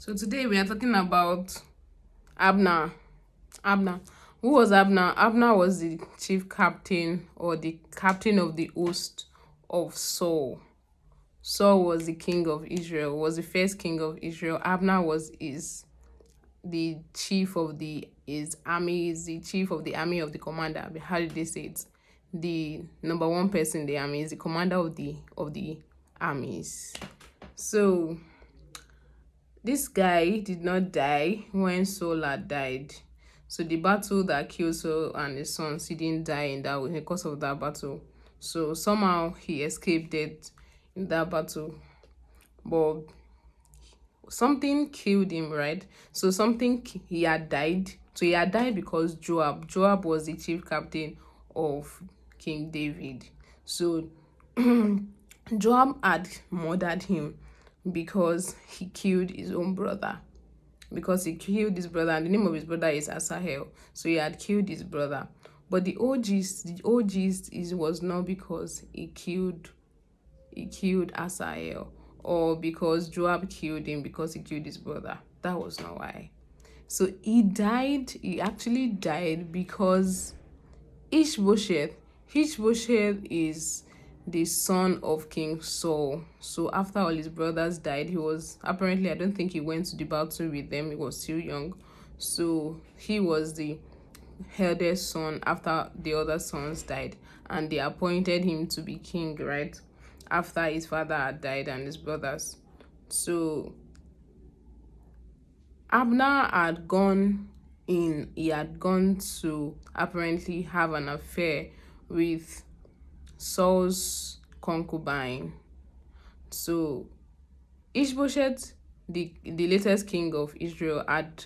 So today we are talking about Abner. Abner. Who was Abner? Abner was the chief captain or the captain of the host of Saul. Saul was the king of Israel, was the first king of Israel. Abner was the chief of his army, is the chief of the army of the commander. How did they say it? The number one person in the army is the commander of the armies. So this guy did not die when Saul had died. So the battle that killed Saul and his sons, he didn't die in that way because of that battle. So somehow he escaped death in that battle. But something killed him, right? So he had died. So he had died because Joab was the chief captain of King David. So Joab had murdered him because he killed his own brother. Because he killed his brother, and the name of his brother is Asahel. So he had killed his brother. But the OGs was not because he killed Asahel, or because Joab killed him because he killed his brother. That was not why. So he actually died because Ishbosheth is the son of King Saul. So after all his brothers died, I don't think he went to the battle with them. He was still young. So he was the eldest son after the other sons died, and they appointed him to be king, right? After his father had died and his brothers. So Abner he had gone to apparently have an affair with Saul's concubine. So Ishbosheth, the latest king of Israel, had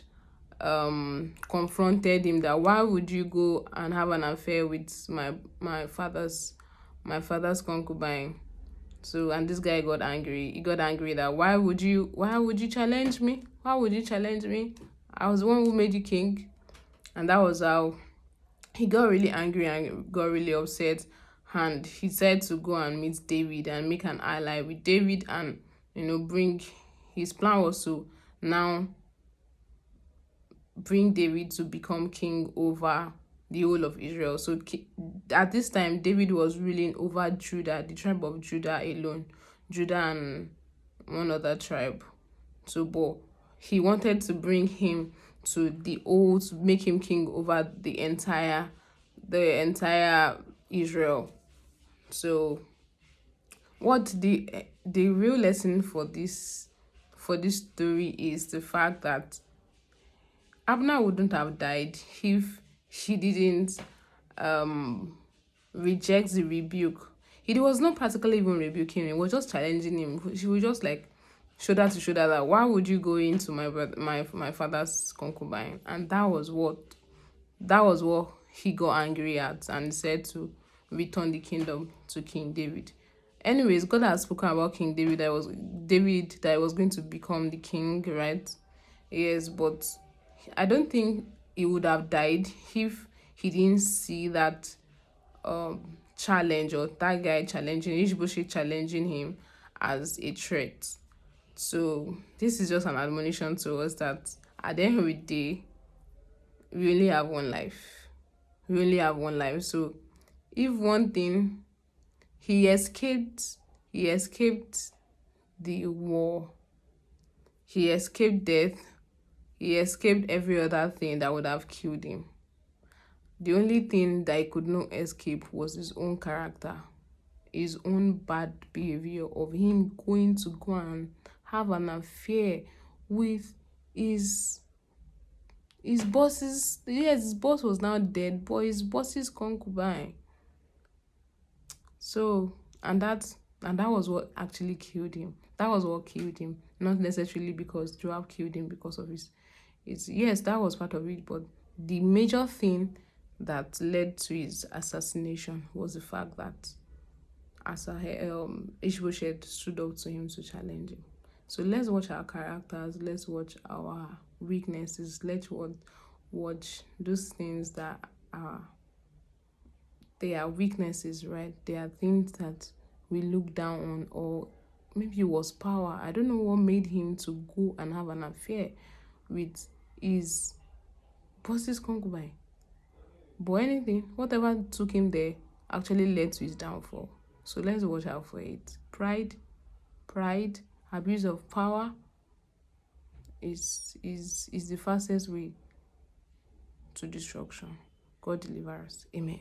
confronted him that why would you go and have an affair with my father's concubine. So, and this guy got angry. He got angry that why would you challenge me? Why would you challenge me? I was the one who made you king. And that was how he got really angry and got really upset. And he said to go and meet David and make an ally with David, and bring his plan was to now bring David to become king over the whole of Israel. So at this time, David was ruling over Judah, the tribe of Judah alone, Judah and one other tribe. So, but he wanted to bring him to make him king over the entire Israel. So, what the real lesson for this story is the fact that Abner wouldn't have died if she didn't reject the rebuke. He was not practically even rebuking him, he was just challenging him. She was just like shoulder to shoulder that why would you go into my father's concubine? And that was what he got angry at and said to return the kingdom to King David. Anyways, God has spoken about King David that was going to become the king, right? Yes, but I don't think he would have died if he didn't see that challenge, or that guy challenging him as a threat. So this is just an admonition to us that at the end of the day, we only have one life. So if one thing, he escaped the war, he escaped death, he escaped every other thing that would have killed him. The only thing that he could not escape was his own character, his own bad behavior of him going to go and have an affair with his boss's. Yes, his boss was now dead, but his boss's concubine. So, and that was what actually killed him. That was what killed him, not necessarily because Joab killed him because of his. Yes, that was part of it, but the major thing that led to his assassination was the fact that Ishbosheth stood up to him to challenge him. So let's watch our characters, let's watch our weaknesses, let's watch those things that they are weaknesses, right? They are things that we look down on, or maybe it was power. I don't know what made him to go and have an affair with his boss's concubine. But anything, whatever took him there actually led to his downfall. So let's watch out for it. Pride, abuse of power is the fastest way to destruction. God deliver us. Amen.